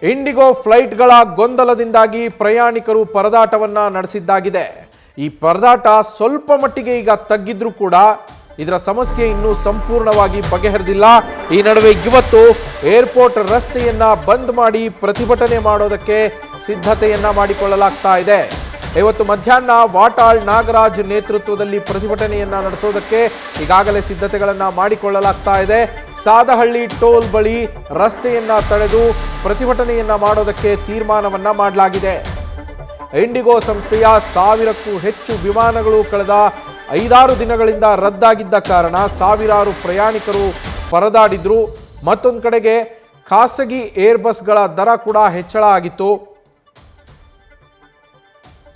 IndiGo ಫ್ಲೈಟ್ಗಳ ಗೊಂದಲದಿಂದಾಗಿ ಪ್ರಯಾಣಿಕರು ಪರದಾಟವನ್ನ ನಡೆಸಿದ್ದಾಗಿದೆ. ಈ ಪರದಾಟ ಸ್ವಲ್ಪ ಮಟ್ಟಿಗೆ ಈಗ ತಗ್ಗಿದ್ರೂ ಕೂಡ ಇದರ ಸಮಸ್ಯೆ ಇನ್ನೂ ಸಂಪೂರ್ಣವಾಗಿ ಬಗೆಹರಿದಿಲ್ಲ. ಈ ನಡುವೆ ಇವತ್ತು ಏರ್ಪೋರ್ಟ್ ರಸ್ತೆಯನ್ನ ಬಂದ್ ಮಾಡಿ ಪ್ರತಿಭಟನೆ ಮಾಡೋದಕ್ಕೆ ಸಿದ್ಧತೆಯನ್ನ ಮಾಡಿಕೊಳ್ಳಲಾಗ್ತಾ ಇದೆ. ಇವತ್ತು ಮಧ್ಯಾಹ್ನ ವಾಟಾಳ್ ನಾಗರಾಜ್ ನೇತೃತ್ವದಲ್ಲಿ ಪ್ರತಿಭಟನೆಯನ್ನ ನಡೆಸೋದಕ್ಕೆ ಈಗಾಗಲೇ ಸಿದ್ಧತೆಗಳನ್ನ ಮಾಡಿಕೊಳ್ಳಲಾಗ್ತಾ ಇದೆ. ಸಾದಹಳ್ಳಿ ಟೋಲ್ ಬಳಿ ರಸ್ತೆಯನ್ನ ತಡೆದು ಪ್ರತಿಭಟನೆಯನ್ನ ಮಾಡೋದಕ್ಕೆ ತೀರ್ಮಾನವನ್ನ ಮಾಡಲಾಗಿದೆ. ಇಂಡಿಗೋ ಸಂಸ್ಥೆಯ 1000ಕ್ಕೂ ಹೆಚ್ಚು ವಿಮಾನಗಳು ಕಳೆದ 5-6 ದಿನಗಳಿಂದ ರದ್ದಾಗಿದ್ದ ಕಾರಣ ಸಾವಿರಾರು ಪ್ರಯಾಣಿಕರು ಪರದಾಡಿದ್ರು. ಮತ್ತೊಂದು ಕಡೆಗೆ ಖಾಸಗಿ ಏರ್ ಬಸ್ಗಳ ದರ ಕೂಡ ಹೆಚ್ಚಳ ಆಗಿತ್ತು.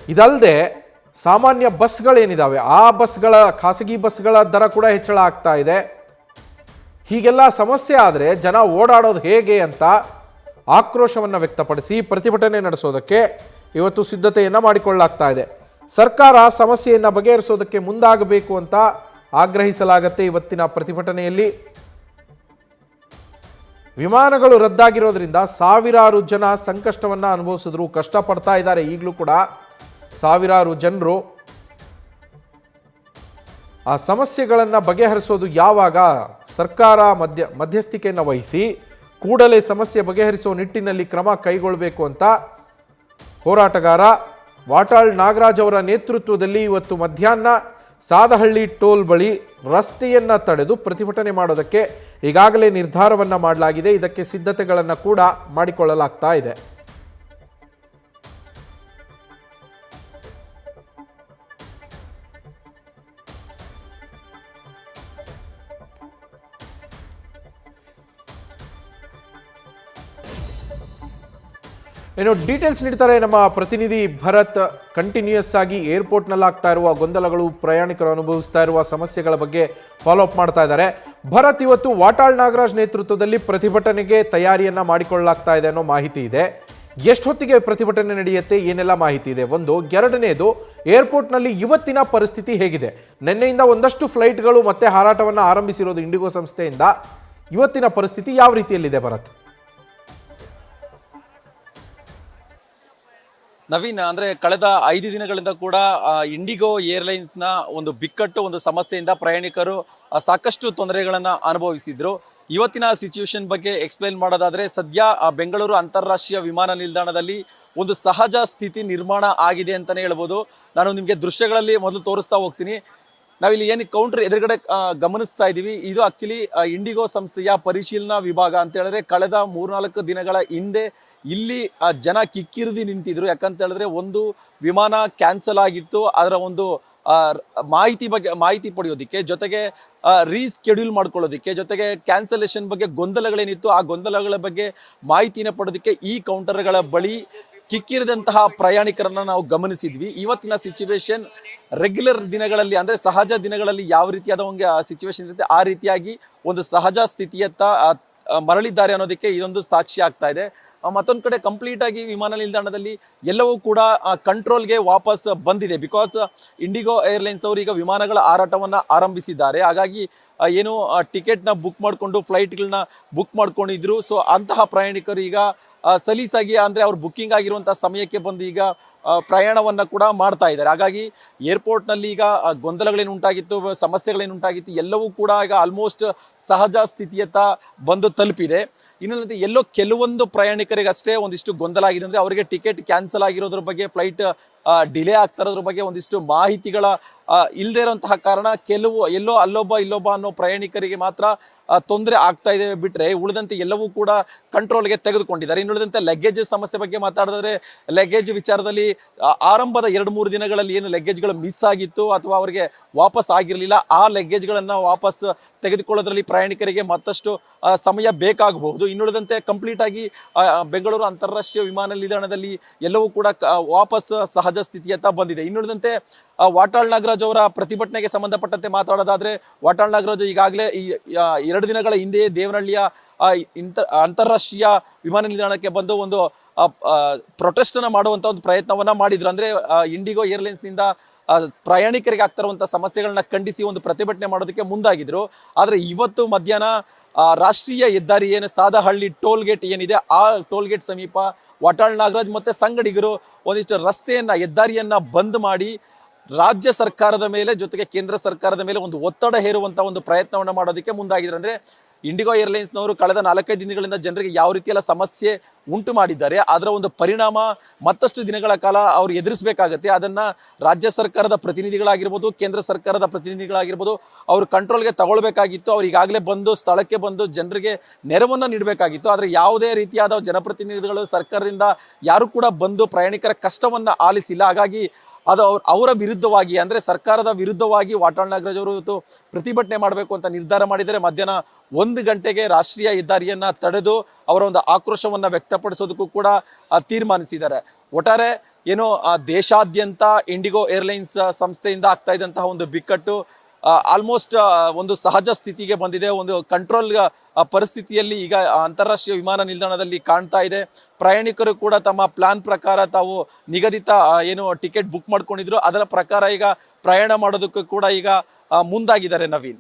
ಇದಲ್ಲದೆ ಸಾಮಾನ್ಯ ಬಸ್ಗಳೇನಿದಾವೆ ಆ ಬಸ್ಗಳ ಖಾಸಗಿ ಬಸ್ಗಳ ದರ ಕೂಡ ಹೆಚ್ಚಳ ಆಗ್ತಾ ಇದೆ. ಹೀಗೆಲ್ಲ ಸಮಸ್ಯೆ ಆದರೆ ಜನ ಓಡಾಡೋದು ಹೇಗೆ ಅಂತ ಆಕ್ರೋಶವನ್ನು ವ್ಯಕ್ತಪಡಿಸಿ ಪ್ರತಿಭಟನೆ ನಡೆಸೋದಕ್ಕೆ ಇವತ್ತು ಸಿದ್ಧತೆಯನ್ನು ಮಾಡಿಕೊಳ್ಳಲಾಗ್ತಾ ಇದೆ. ಸರ್ಕಾರ ಸಮಸ್ಯೆಯನ್ನು ಬಗೆಹರಿಸೋದಕ್ಕೆ ಮುಂದಾಗಬೇಕು ಅಂತ ಆಗ್ರಹಿಸಲಾಗುತ್ತೆ. ಇವತ್ತಿನ ಪ್ರತಿಭಟನೆಯಲ್ಲಿ ವಿಮಾನಗಳು ರದ್ದಾಗಿರೋದ್ರಿಂದ ಸಾವಿರಾರು ಜನ ಸಂಕಷ್ಟವನ್ನು ಅನುಭವಿಸಿದ್ರು, ಕಷ್ಟಪಡ್ತಾ ಇದ್ದಾರೆ. ಈಗಲೂ ಕೂಡ ಸಾವಿರಾರು ಜನರು ಆ ಸಮಸ್ಯೆಗಳನ್ನು ಬಗೆಹರಿಸೋದು ಯಾವಾಗ ಸರ್ಕಾರ ಮಧ್ಯಸ್ಥಿಕೆಯನ್ನು ವಹಿಸಿ ಕೂಡಲೇ ಸಮಸ್ಯೆ ಬಗೆಹರಿಸುವ ನಿಟ್ಟಿನಲ್ಲಿ ಕ್ರಮ ಕೈಗೊಳ್ಳಬೇಕು ಅಂತ ಹೋರಾಟಗಾರ ವಾಟಾಳ್ ನಾಗರಾಜ್ ಅವರ ನೇತೃತ್ವದಲ್ಲಿ ಇವತ್ತು ಮಧ್ಯಾಹ್ನ ಸಾದಹಳ್ಳಿ ಟೋಲ್ ಬಳಿ ರಸ್ತೆಯನ್ನ ತಡೆದು ಪ್ರತಿಭಟನೆ ಮಾಡೋದಕ್ಕೆ ಈಗಾಗಲೇ ನಿರ್ಧಾರವನ್ನ ಮಾಡಲಾಗಿದೆ. ಇದಕ್ಕೆ ಸಿದ್ಧತೆಗಳನ್ನು ಕೂಡ ಮಾಡಿಕೊಳ್ಳಲಾಗ್ತಾ ಇದೆ. ಏನು ಡೀಟೇಲ್ಸ್ ನೀಡ್ತಾರೆ ನಮ್ಮ ಪ್ರತಿನಿಧಿ ಭರತ್. ಕಂಟಿನ್ಯೂಯಸ್ ಆಗಿ ಏರ್ಪೋರ್ಟ್ನಲ್ಲಿ ಆಗ್ತಾ ಇರುವ ಗೊಂದಲಗಳು, ಪ್ರಯಾಣಿಕರು ಅನುಭವಿಸ್ತಾ ಇರುವ ಸಮಸ್ಯೆಗಳ ಬಗ್ಗೆ ಫಾಲೋ ಅಪ್ ಮಾಡ್ತಾ ಇದ್ದಾರೆ. ಭರತ್, ಇವತ್ತು ವಾಟಾಳ್ ನಾಗರಾಜ್ ನೇತೃತ್ವದಲ್ಲಿ ಪ್ರತಿಭಟನೆಗೆ ತಯಾರಿಯನ್ನ ಮಾಡಿಕೊಳ್ಳಲಾಗ್ತಾ ಇದೆ ಅನ್ನೋ ಮಾಹಿತಿ ಇದೆ. ಎಷ್ಟು ಹೊತ್ತಿಗೆ ಪ್ರತಿಭಟನೆ ನಡೆಯುತ್ತೆ, ಏನೆಲ್ಲ ಮಾಹಿತಿ ಇದೆ? ಒಂದು. ಎರಡನೇದು, ಏರ್ಪೋರ್ಟ್ನಲ್ಲಿ ಇವತ್ತಿನ ಪರಿಸ್ಥಿತಿ ಹೇಗಿದೆ? ನಿನ್ನೆಯಿಂದ ಒಂದಷ್ಟು ಫ್ಲೈಟ್ಗಳು ಮತ್ತೆ ಹಾರಾಟವನ್ನು ಆರಂಭಿಸಿರೋದು ಇಂಡಿಗೋ ಸಂಸ್ಥೆಯಿಂದ. ಇವತ್ತಿನ ಪರಿಸ್ಥಿತಿ ಯಾವ ರೀತಿಯಲ್ಲಿದೆ ಭರತ್? ನವೀನ್, ಅಂದ್ರೆ ಕಳೆದ 5 ದಿನಗಳಿಂದ ಕೂಡ ಇಂಡಿಗೋ ಏರ್ಲೈನ್ಸ್ ನ ಒಂದು ಬಿಕ್ಕಟ್ಟು, ಒಂದು ಸಮಸ್ಯೆಯಿಂದ ಪ್ರಯಾಣಿಕರು ಸಾಕಷ್ಟು ತೊಂದರೆಗಳನ್ನ ಅನುಭವಿಸಿದ್ರು. ಇವತ್ತಿನ ಸಿಚುವೇಶನ್ ಬಗ್ಗೆ ಎಕ್ಸ್ಪ್ಲೈನ್ ಮಾಡೋದಾದ್ರೆ, ಸದ್ಯ ಬೆಂಗಳೂರು ಅಂತಾರಾಷ್ಟ್ರೀಯ ವಿಮಾನ ನಿಲ್ದಾಣದಲ್ಲಿ ಒಂದು ಸಹಜ ಸ್ಥಿತಿ ನಿರ್ಮಾಣ ಆಗಿದೆ ಅಂತಾನೆ ಹೇಳ್ಬೋದು. ನಾನು ನಿಮ್ಗೆ ದೃಶ್ಯಗಳಲ್ಲಿ ಮೊದಲು ತೋರಿಸ್ತಾ ಹೋಗ್ತೀನಿ. ನಾವಿಲ್ಲಿ ಏನು ಕೌಂಟರ್ ಎದುರುಗಡೆ ಗಮನಿಸ್ತಾ ಇದೀವಿ, ಇದು ಆಕ್ಚುಲಿ ಇಂಡಿಗೋ ಸಂಸ್ಥೆಯ ಪರಿಶೀಲನಾ ವಿಭಾಗ ಅಂತ ಹೇಳಿದ್ರೆ, ಕಳೆದ 3-4 ದಿನಗಳ ಹಿಂದೆ ಇಲ್ಲಿ ಜನ ಕಿಕ್ಕಿರಿದು ನಿಂತಿದ್ರು. ಯಾಕಂತ ಹೇಳಿದ್ರೆ, ಒಂದು ವಿಮಾನ ಕ್ಯಾನ್ಸಲ್ ಆಗಿತ್ತು, ಅದರ ಒಂದು ಮಾಹಿತಿ ಪಡೆಯೋದಿಕ್ಕೆ, ಜೊತೆಗೆ ರೀಸ್ಕೆಡ್ಯೂಲ್ ಮಾಡ್ಕೊಳ್ಳೋದಿಕ್ಕೆ, ಜೊತೆಗೆ ಕ್ಯಾನ್ಸಲೇಷನ್ ಬಗ್ಗೆ ಗೊಂದಲಗಳೇನಿತ್ತು ಆ ಗೊಂದಲಗಳ ಬಗ್ಗೆ ಮಾಹಿತಿನ ಪಡೆಯೋದಿಕ್ಕೆ ಈ ಕೌಂಟರ್ಗಳ ಬಳಿ ಕಿಕ್ಕಿರಿದಂತಹ ಪ್ರಯಾಣಿಕರನ್ನ ನಾವು ಗಮನಿಸಿದ್ವಿ. ಇವತ್ತಿನ ಸಿಚುವೇಶನ್ ರೆಗ್ಯುಲರ್ ದಿನಗಳಲ್ಲಿ, ಅಂದ್ರೆ ಸಹಜ ದಿನಗಳಲ್ಲಿ ಯಾವ ರೀತಿಯಾದ ಒಂದು ಸಿಚುವೇಶನ್ ಇರುತ್ತೆ ಆ ರೀತಿಯಾಗಿ ಒಂದು ಸಹಜ ಸ್ಥಿತಿಯತ್ತ ಮರಳಿದ್ದಾರೆ ಅನ್ನೋದಕ್ಕೆ ಇದೊಂದು ಸಾಕ್ಷಿ ಆಗ್ತಾ ಇದೆ. ಮತ್ತೊಂದು ಕಡೆ ಕಂಪ್ಲೀಟ್ ಆಗಿ ವಿಮಾನ ನಿಲ್ದಾಣದಲ್ಲಿ ಎಲ್ಲವೂ ಕೂಡ ಕಂಟ್ರೋಲ್ಗೆ ವಾಪಸ್ ಬಂದಿದೆ. ಬಿಕಾಸ್ ಇಂಡಿಗೋ ಏರ್ಲೈನ್ಸ್ ಅವರು ಈಗ ವಿಮಾನಗಳ ಹಾರಾಟವನ್ನ ಆರಂಭಿಸಿದ್ದಾರೆ. ಹಾಗಾಗಿ ಏನು ಟಿಕೆಟ್ನ ಬುಕ್ ಮಾಡಿಕೊಂಡು ಫ್ಲೈಟ್ಗಳನ್ನ ಬುಕ್ ಮಾಡ್ಕೊಂಡಿದ್ರು, ಸೊ ಅಂತಹ ಪ್ರಯಾಣಿಕರು ಈಗ ಸಲೀಸಾಗಿ, ಅಂದ್ರೆ ಅವ್ರು ಬುಕ್ಕಿಂಗ್ ಆಗಿರುವಂತಹ ಸಮಯಕ್ಕೆ ಬಂದು ಈಗ ಪ್ರಯಾಣವನ್ನ ಕೂಡ ಮಾಡ್ತಾ ಇದ್ದಾರೆ. ಹಾಗಾಗಿ ಏರ್ಪೋರ್ಟ್ ನಲ್ಲಿ ಈಗ ಗೊಂದಲಗಳೇನು ಉಂಟಾಗಿತ್ತು, ಸಮಸ್ಯೆಗಳೇನು ಉಂಟಾಗಿತ್ತು, ಎಲ್ಲವೂ ಕೂಡ ಈಗ ಆಲ್ಮೋಸ್ಟ್ ಸಹಜ ಸ್ಥಿತಿಯತ್ತ ಬಂದು ತಲುಪಿದೆ. ಇನ್ನೊಂದು, ಎಲ್ಲೋ ಕೆಲವೊಂದು ಪ್ರಯಾಣಿಕರಿಗೆ ಅಷ್ಟೇ ಒಂದಿಷ್ಟು ಗೊಂದಲ ಆಗಿದೆ. ಅಂದ್ರೆ ಅವರಿಗೆ ಟಿಕೆಟ್ ಕ್ಯಾನ್ಸಲ್ ಆಗಿರೋದ್ರ ಬಗ್ಗೆ, ಫ್ಲೈಟ್ ಡಿಲೇ ಆಗ್ತಾ ಇರೋದ್ರ ಬಗ್ಗೆ ಒಂದಿಷ್ಟು ಮಾಹಿತಿಗಳ ಇಲ್ಲದೆ ಇರುವಂತಹ ಕಾರಣ ಕೆಲವು ಎಲ್ಲೋ ಇಲ್ಲೊಬ್ಬ ಅನ್ನೋ ಪ್ರಯಾಣಿಕರಿಗೆ ಮಾತ್ರ ತೊಂದರೆ ಆಗ್ತಾ ಇದೆ. ಬಿಟ್ರೆ ಉಳಿದಂತೆ ಎಲ್ಲವೂ ಕೂಡ ಕಂಟ್ರೋಲ್ಗೆ ತೆಗೆದುಕೊಂಡಿದ್ದಾರೆ. ಇನ್ನುಳಿದಂತೆ ಲಗೇಜ್ ಸಮಸ್ಯೆ ಬಗ್ಗೆ ಮಾತಾಡಿದ್ರೆ, ಲಗೇಜ್ ವಿಚಾರದಲ್ಲಿ ಆರಂಭದ 2-3 ದಿನಗಳಲ್ಲಿ ಏನು ಲಗೇಜ್ಗಳು ಮಿಸ್ ಆಗಿತ್ತು ಅಥವಾ ಅವರಿಗೆ ವಾಪಸ್ ಆಗಿರಲಿಲ್ಲ, ಆ ಲಗೇಜ್ಗಳನ್ನ ವಾಪಸ್ ತೆಗೆದುಕೊಳ್ಳೋದ್ರಲ್ಲಿ ಪ್ರಯಾಣಿಕರಿಗೆ ಮತ್ತಷ್ಟು ಸಮಯ ಬೇಕಾಗಬಹುದು. ಇನ್ನುಳಿದಂತೆ ಕಂಪ್ಲೀಟ್ ಆಗಿ ಬೆಂಗಳೂರು ಅಂತಾರಾಷ್ಟ್ರೀಯ ವಿಮಾನ ನಿಲ್ದಾಣದಲ್ಲಿ ಎಲ್ಲವೂ ಕೂಡ ವಾಪಸ್ ಸಹಜ ಸ್ಥಿತಿಯತ್ತ ಬಂದಿದೆ. ಇನ್ನುಳಿದಂತೆ ವಾಟಾಳ್ ನಾಗರಾಜ್ ಅವರ ಪ್ರತಿಭಟನೆಗೆ ಸಂಬಂಧಪಟ್ಟಂತೆ ಮಾತಾಡೋದಾದ್ರೆ, ವಾಟಾಳ್ ನಾಗರಾಜ್ ಈಗಾಗಲೇ ಈ 2 ದಿನಗಳ ಹಿಂದೆ ದೇವನಹಳ್ಳಿಯ ಅಂತಾರಾಷ್ಟ್ರೀಯ ವಿಮಾನ ನಿಲ್ದಾಣಕ್ಕೆ ಬಂದು ಒಂದು ಪ್ರೊಟೆಸ್ಟ್ ಅನ್ನ ಮಾಡುವಂತ ಒಂದು ಪ್ರಯತ್ನವನ್ನ ಮಾಡಿದ್ರು. ಅಂದ್ರೆ ಇಂಡಿಗೋ ಏರ್ಲೈನ್ಸ್ ನಿಂದ ಪ್ರಯಾಣಿಕರಿಗೆ ಆಗ್ತಾ ಇರುವಂತಹ ಸಮಸ್ಯೆಗಳನ್ನ ಖಂಡಿಸಿ ಒಂದು ಪ್ರತಿಭಟನೆ ಮಾಡೋದಕ್ಕೆ ಮುಂದಾಗಿದ್ರು. ಆದ್ರೆ ಇವತ್ತು ಮಧ್ಯಾಹ್ನ ರಾಷ್ಟ್ರೀಯ ಹೆದ್ದಾರಿ ಏನು ಸಾದಹಳ್ಳಿ ಟೋಲ್ ಗೇಟ್ ಏನಿದೆ, ಆ ಟೋಲ್ ಗೇಟ್ ಸಮೀಪ ವಾಟಾಳ್ ನಾಗರಾಜ್ ಮತ್ತೆ ಸಂಗಡಿಗರು ಒಂದಿಷ್ಟು ಹೆದ್ದಾರಿಯನ್ನ ಬಂದ್ ಮಾಡಿ ರಾಜ್ಯ ಸರ್ಕಾರದ ಮೇಲೆ ಜೊತೆಗೆ ಕೇಂದ್ರ ಸರ್ಕಾರದ ಮೇಲೆ ಒಂದು ಒತ್ತಡ ಹೇರುವಂತ ಒಂದು ಪ್ರಯತ್ನವನ್ನ ಮಾಡೋದಕ್ಕೆ ಮುಂದಾಗಿದ್ದಾರೆ. ಅಂದ್ರೆ ಇಂಡಿಗೋ ಏರ್ಲೈನ್ಸ್ನವರು ಕಳೆದ 4-5 ದಿನಗಳಿಂದ ಜನರಿಗೆ ಯಾವ ರೀತಿಯೆಲ್ಲ ಸಮಸ್ಯೆ ಉಂಟು ಮಾಡಿದ್ದಾರೆ, ಅದರ ಒಂದು ಪರಿಣಾಮ ಮತ್ತಷ್ಟು ದಿನಗಳ ಕಾಲ ಅವರು ಎದುರಿಸಬೇಕಾಗತ್ತೆ. ಅದನ್ನ ರಾಜ್ಯ ಸರ್ಕಾರದ ಪ್ರತಿನಿಧಿಗಳಾಗಿರ್ಬೋದು, ಕೇಂದ್ರ ಸರ್ಕಾರದ ಪ್ರತಿನಿಧಿಗಳಾಗಿರ್ಬೋದು, ಅವರು ಕಂಟ್ರೋಲ್ಗೆ ತಗೊಳ್ಬೇಕಾಗಿತ್ತು. ಅವ್ರು ಈಗಾಗಲೇ ಬಂದು ಸ್ಥಳಕ್ಕೆ ಬಂದು ಜನರಿಗೆ ನೆರವನ್ನ ನೀಡಬೇಕಾಗಿತ್ತು. ಆದರೆ ಯಾವುದೇ ರೀತಿಯಾದ ಜನಪ್ರತಿನಿಧಿಗಳು ಸರ್ಕಾರದಿಂದ ಯಾರು ಕೂಡ ಬಂದು ಪ್ರಯಾಣಿಕರ ಕಷ್ಟವನ್ನ ಆಲಿಸಿಲ್ಲ. ಹಾಗಾಗಿ ಅದು ಅವರ ವಿರುದ್ಧವಾಗಿ, ಅಂದ್ರೆ ಸರ್ಕಾರದ ವಿರುದ್ಧವಾಗಿ ವಾಟಾಳ್ ನಾಗರಾಜ್ ಅವರು ಇವತ್ತು ಪ್ರತಿಭಟನೆ ಮಾಡಬೇಕು ಅಂತ ನಿರ್ಧಾರ ಮಾಡಿದರೆ ಮಧ್ಯಾಹ್ನ 1 ಗಂಟೆಗೆ ರಾಷ್ಟ್ರೀಯ ಹೆದ್ದಾರಿಯನ್ನ ತಡೆದು ಅವರ ಒಂದು ಆಕ್ರೋಶವನ್ನ ವ್ಯಕ್ತಪಡಿಸೋದಕ್ಕೂ ಕೂಡ ತೀರ್ಮಾನಿಸಿದ್ದಾರೆ. ಒಟ್ಟಾರೆ ಏನು ದೇಶಾದ್ಯಂತ ಇಂಡಿಗೋ ಏರ್ಲೈನ್ಸ್ ಸಂಸ್ಥೆಯಿಂದ ಆಗ್ತಾ ಇದ್ದಂತಹ ಒಂದು ಬಿಕ್ಕಟ್ಟು ಆಲ್ಮೋಸ್ಟ್ ಒಂದು ಸಹಜ ಸ್ಥಿತಿಗೆ ಬಂದಿದೆ. ಒಂದು ಕಂಟ್ರೋಲ್ ಪರಿಸ್ಥಿತಿಯಲ್ಲಿ ಈಗ ಅಂತಾರಾಷ್ಟ್ರೀಯ ವಿಮಾನ ನಿಲ್ದಾಣದಲ್ಲಿ ಕಾಣ್ತಾ ಇದೆ. ಪ್ರಯಾಣಿಕರು ಕೂಡ ತಮ್ಮ ಪ್ಲಾನ್ ಪ್ರಕಾರ ತಾವು ನಿಗದಿತ ಏನು ಟಿಕೆಟ್ ಬುಕ್ ಮಾಡ್ಕೊಂಡಿದ್ರು ಅದರ ಪ್ರಕಾರ ಈಗ ಪ್ರಯಾಣ ಮಾಡೋದಕ್ಕೂ ಕೂಡ ಈಗ ಮುಂದಾಗಿದ್ದಾರೆ. ನವೀನ್.